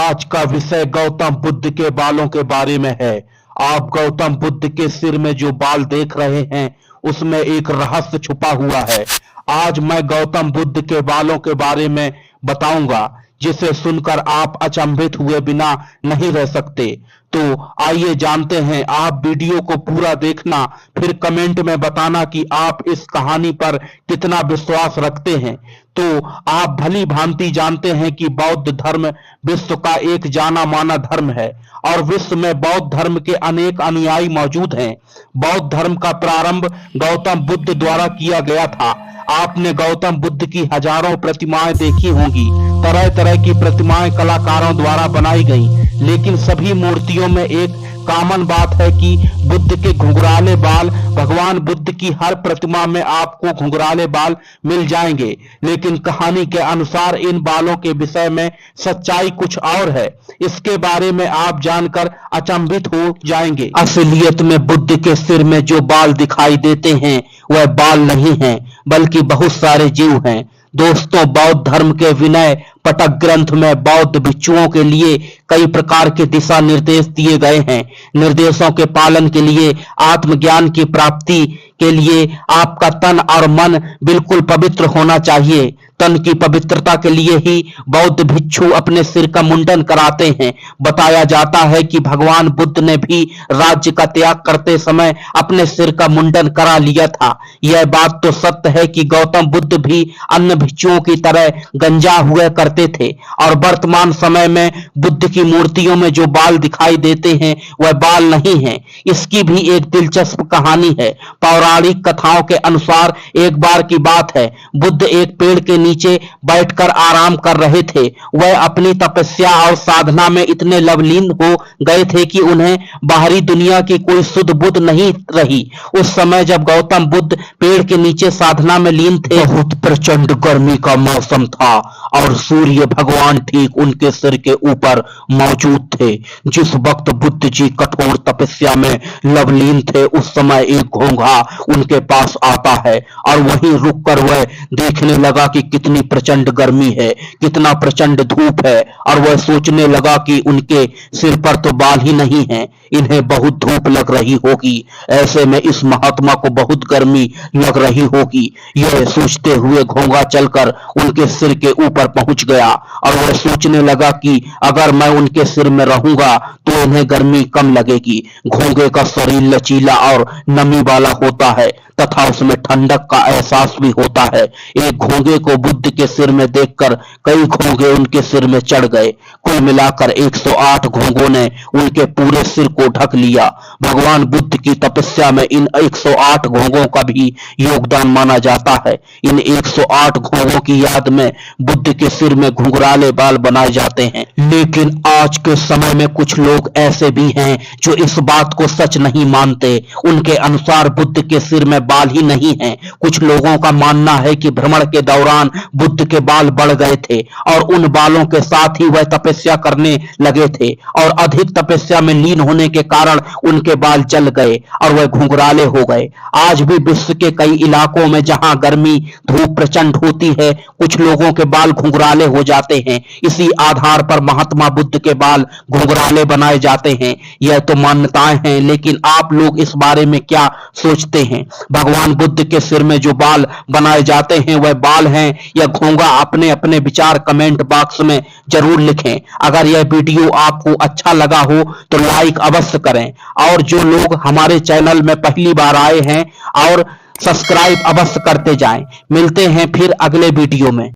आज का विषय गौतम बुद्ध के बालों के बारे में है। आप गौतम बुद्ध के सिर में जो बाल देख रहे हैं उसमें एक रहस्य छुपा हुआ है। आज मैं गौतम बुद्ध के बालों के बारे में बताऊंगा जिसे सुनकर आप अचंभित हुए बिना नहीं रह सकते। तो आइए जानते हैं। आप वीडियो को पूरा देखना, फिर कमेंट में बताना कि आप इस कहानी पर कितना विश्वास रखते हैं। तो आप भली भांति जानते हैं कि बौद्ध धर्म विश्व का एक जाना माना धर्म है और विश्व में बौद्ध धर्म के अनेक अनुयायी मौजूद हैं। बौद्ध धर्म का प्रारंभ गौतम बुद्ध द्वारा किया गया था। आपने गौतम बुद्ध की हजारों प्रतिमाएं देखी होंगी। तरह तरह की प्रतिमाएं कलाकारों द्वारा बनाई गई, लेकिन सभी मूर्तियों में एक कॉमन बात है कि बुद्ध के घुंघराले बाल। भगवान बुद्ध की हर प्रतिमा में आपको घुंघराले बाल मिल जाएंगे, लेकिन कहानी के अनुसार इन बालों के विषय में सच्चाई कुछ और है। इसके बारे में आप जानकर अचंभित हो जाएंगे। असलियत में बुद्ध के सिर में जो बाल दिखाई देते हैं वह बाल नहीं हैं, बल्कि बहुत सारे जीव हैं। दोस्तों, बौद्ध धर्म के विनय पटक ग्रंथ में बौद्ध भिक्षुओं के लिए कई प्रकार के दिशा निर्देश दिए गए हैं। निर्देशों के पालन के लिए, आत्मज्ञान की प्राप्ति के लिए आपका तन और मन बिल्कुल पवित्र होना चाहिए। तन की पवित्रता के लिए ही बौद्ध भिक्षु अपने सिर का मुंडन कराते हैं। बताया जाता है कि भगवान बुद्ध ने भी राज्य का त्याग करते समय अपने सिर का मुंडन करा लिया था। यह बात तो सत्य है कि गौतम बुद्ध भी अन्य भिक्षुओं की तरह गंजा हुआ करते थे और वर्तमान समय में बुद्ध की मूर्तियों में जो बाल दिखाई देते हैं वह बाल नहीं हैं। इसकी भी एक दिलचस्प कहानी है। पौराणिक कथाओं के अनुसार एक बार की बात है, बुद्ध एक पेड़ के नीचे बैठकर आराम कर रहे थे। वह अपनी तपस्या और साधना में इतने लवलीन हो गए थे कि उन्हें बाहरी दुनिया की कोई सुध बुध नहीं रही। उस समय जब गौतम बुद्ध पेड़ के नीचे साधना में लीन थे, बहुत प्रचंड गर्मी का मौसम था और सूर्य भगवान ठीक उनके सिर के ऊपर मौजूद थे। जिस वक्त बुद्ध जी कठोर तपस्या में लवलीन थे, उस समय एक घोंघा उनके पास आता है और वहीं रुककर वह देखने लगा कि कितनी प्रचंड गर्मी है, कितना प्रचंड धूप है, और वह सोचने लगा कि उनके सिर पर तो बाल ही नहीं है, इन्हें बहुत धूप लग रही होगी। ऐसे में इस महात्मा को बहुत गर्मी लग रही होगी। यह सोचते हुए घोंघा चलकर उनके सिर के ऊपर पहुंच गया और वह सोचने लगा कि अगर मैं उनके सिर में रहूंगा तो इन्हें गर्मी कम लगेगी। घोंघे का शरीर लचीला और नमी वाला होता है तथा उसमें ठंडक का एहसास भी होता है। एक घोंघे को बुद्ध के सिर में देखकर कई घोंघे उनके सिर में चढ़ गए। कुल मिलाकर 108 घोंघों ने उनके पूरे सिर को ढक लिया। भगवान बुद्ध की तपस्या में इन 108 घोंघों का भी योगदान माना जाता है। इन 108 घोंघों की याद में बुद्ध के सिर में घुंघराले बाल बनाए जाते हैं। लेकिन आज के समय में कुछ लोग ऐसे भी हैं जो इस बात को सच नहीं मानते। उनके अनुसार बुद्ध के सिर में बाल ही नहीं हैं। कुछ लोगों का मानना है कि भ्रमण के दौरान बुद्ध के बाल बढ़ गए थे और उन बालों के साथ ही वह तपस्या करने लगे थे और अधिक तपस्या में लीन होने के कारण उनके बाल जल गए और वह घुंघराले हो गए। आज भी विश्व के कई इलाकों में जहां गर्मी धूप प्रचंड होती है, कुछ लोगों के बाल घुंघराले हो जाते हैं। इसी आधार पर महात्मा बुद्ध के बाल घुंघराले बनाए जाते हैं। यह तो मान्यताएं हैं, लेकिन आप लोग इस बारे में क्या सोचते हैं? भगवान बुद्ध के सिर में जो बाल बनाए जाते हैं वह बाल हैं या घोंघा? अपने अपने विचार कमेंट बॉक्स में जरूर लिखें। अगर यह वीडियो आपको अच्छा लगा हो तो लाइक अवश्य करें, और जो लोग हमारे चैनल में पहली बार आए हैं और सब्सक्राइब अवश्य करते जाएं। मिलते हैं फिर अगले वीडियो में।